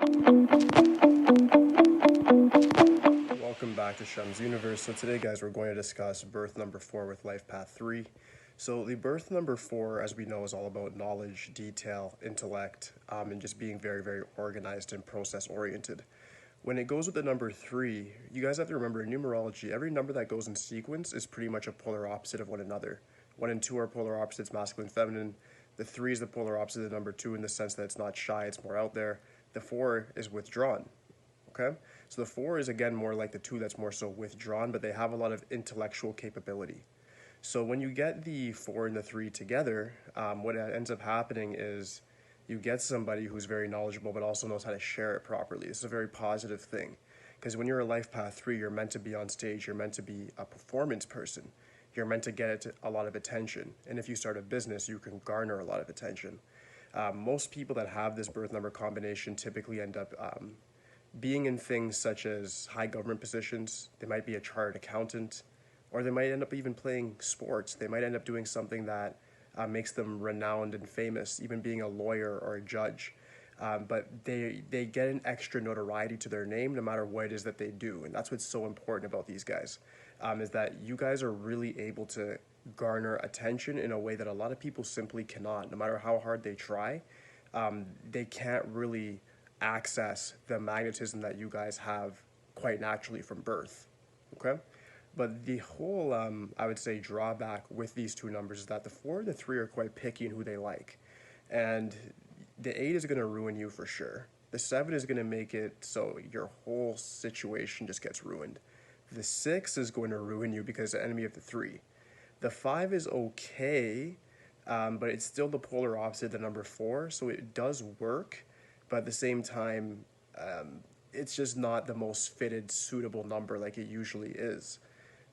Welcome back to Shemsuniverse. So today, guys, we're going to discuss birth number 4 with life path 3. So the birth number 4, as we know, is all about knowledge, detail, intellect, and just being very, very organized and process oriented. When it goes with the number 3, you guys have to remember in numerology, every number that goes in sequence is pretty much a polar opposite of one another. 1 and 2 are polar opposites, masculine, feminine. The 3 is the polar opposite of number 2 in the sense that it's not shy, it's more out there. The 4 is withdrawn. Okay, so the 4 is again more like the 2 that's more so withdrawn, but they have a lot of intellectual capability. So when you get the 4 and the 3 together, what ends up happening is you get somebody who's very knowledgeable but also knows how to share it properly. This is a very positive thing because when you're a life path 3, you're meant to be on stage, you're meant to be a performance person, you're meant to get a lot of attention, and if you start a business, you can garner a lot of attention. Most people that have this birth number combination typically end up being in things such as high government positions. They might be a chartered accountant, or they might end up even playing sports. They might end up doing something that makes them renowned and famous, even being a lawyer or a judge. But they get an extra notoriety to their name no matter what it is that they do. And that's what's so important about these guys, is that you guys are really able to garner attention in a way that a lot of people simply cannot. No matter how hard they try, they can't really access the magnetism that you guys have quite naturally from birth. Okay, but the whole I would say drawback with these two numbers is that the 4 and the 3 are quite picky in who they like, and the 8 is going to ruin you for sure. The 7 is going to make it so your whole situation just gets ruined. The 6 is going to ruin you because the enemy of the 3. The 5 is okay, but it's still the polar opposite of the number 4, so it does work, but at the same time, it's just not the most fitted, suitable number like it usually is.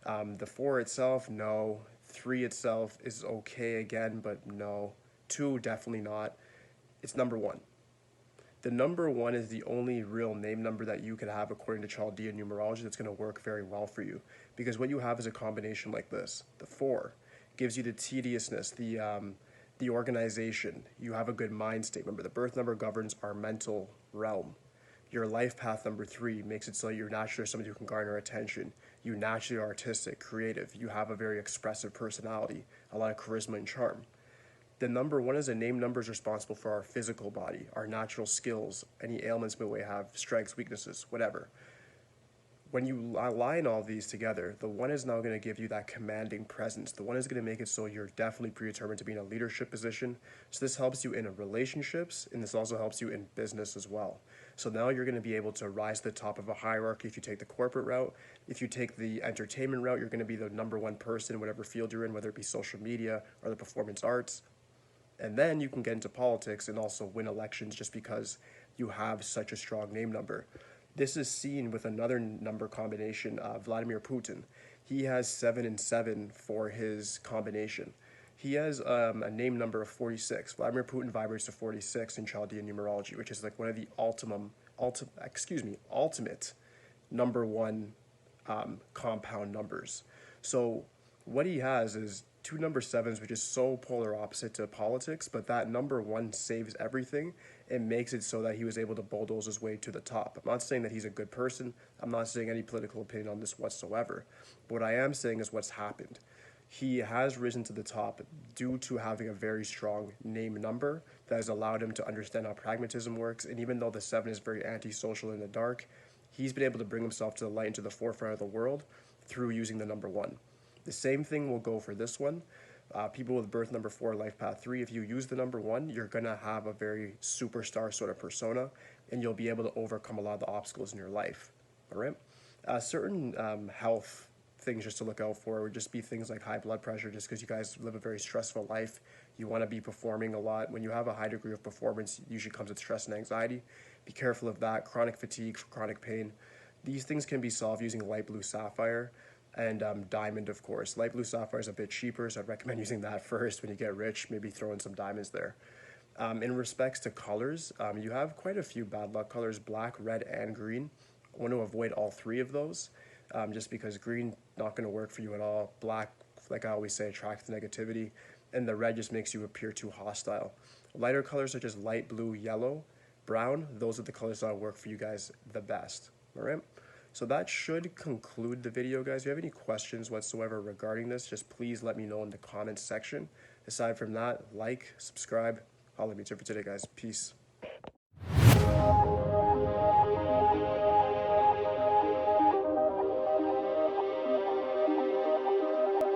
The 4 itself, no. 3 itself is okay again, but no. 2, definitely not. It's number 1. The number 1 is the only real name number that you could have according to Chaldean numerology that's going to work very well for you. Because what you have is a combination like this. The 4 gives you the tediousness, the organization. You have a good mind state. Remember, the birth number governs our mental realm. Your life path number 3 makes it so you're naturally somebody who can garner attention. You naturally are artistic, creative. You have a very expressive personality, a lot of charisma and charm. The number 1 is a name number is responsible for our physical body, our natural skills, any ailments we may have, strengths, weaknesses, whatever. When you align all these together, the 1 is now going to give you that commanding presence. The 1 is going to make it so you're definitely predetermined to be in a leadership position. So this helps you in relationships, and this also helps you in business as well. So now you're going to be able to rise to the top of a hierarchy if you take the corporate route. If you take the entertainment route, you're going to be the number 1 person in whatever field you're in, whether it be social media or the performance arts. And then you can get into politics and also win elections just because you have such a strong name number. This is seen with another number combination, Vladimir Putin. He has 7 and 7 for his combination. He has a name number of 46. Vladimir Putin vibrates to 46 in Chaldean numerology, which is like one of the ultimate number 1 compound numbers. So what he has is 2 number 7s, which is so polar opposite to politics, but that number 1 saves everything and makes it so that he was able to bulldoze his way to the top. I'm not saying that he's a good person. I'm not saying any political opinion on this whatsoever. But what I am saying is what's happened. He has risen to the top due to having a very strong name number that has allowed him to understand how pragmatism works. And even though the 7 is very antisocial in the dark, he's been able to bring himself to the light and to the forefront of the world through using the number 1. The same thing will go for this one. People with birth number 4, life path 3, if you use the number 1, you're going to have a very superstar sort of persona, and you'll be able to overcome a lot of the obstacles in your life. All right? Certain health things just to look out for would just be things like high blood pressure, just because you guys live a very stressful life. You want to be performing a lot. When you have a high degree of performance, it usually comes with stress and anxiety. Be careful of that. Chronic fatigue, chronic pain. These things can be solved using light blue sapphire and diamond, of course. Light blue sapphire is a bit cheaper, so I'd recommend using that first. When you get rich, maybe throw in some diamonds there. In respects to colors, you have quite a few bad luck colors: black, red, and green. I want to avoid all 3 of those, just because green not going to work for you at all. Black, like I always say, attracts negativity, and the red just makes you appear too hostile. Lighter colors such as light blue, yellow, brown, those are the colors that work for you guys the best. All right. So that should conclude the video, guys. If you have any questions whatsoever regarding this, just please let me know in the comments section. Aside from that, like, subscribe. Holla at me for today, guys. Peace.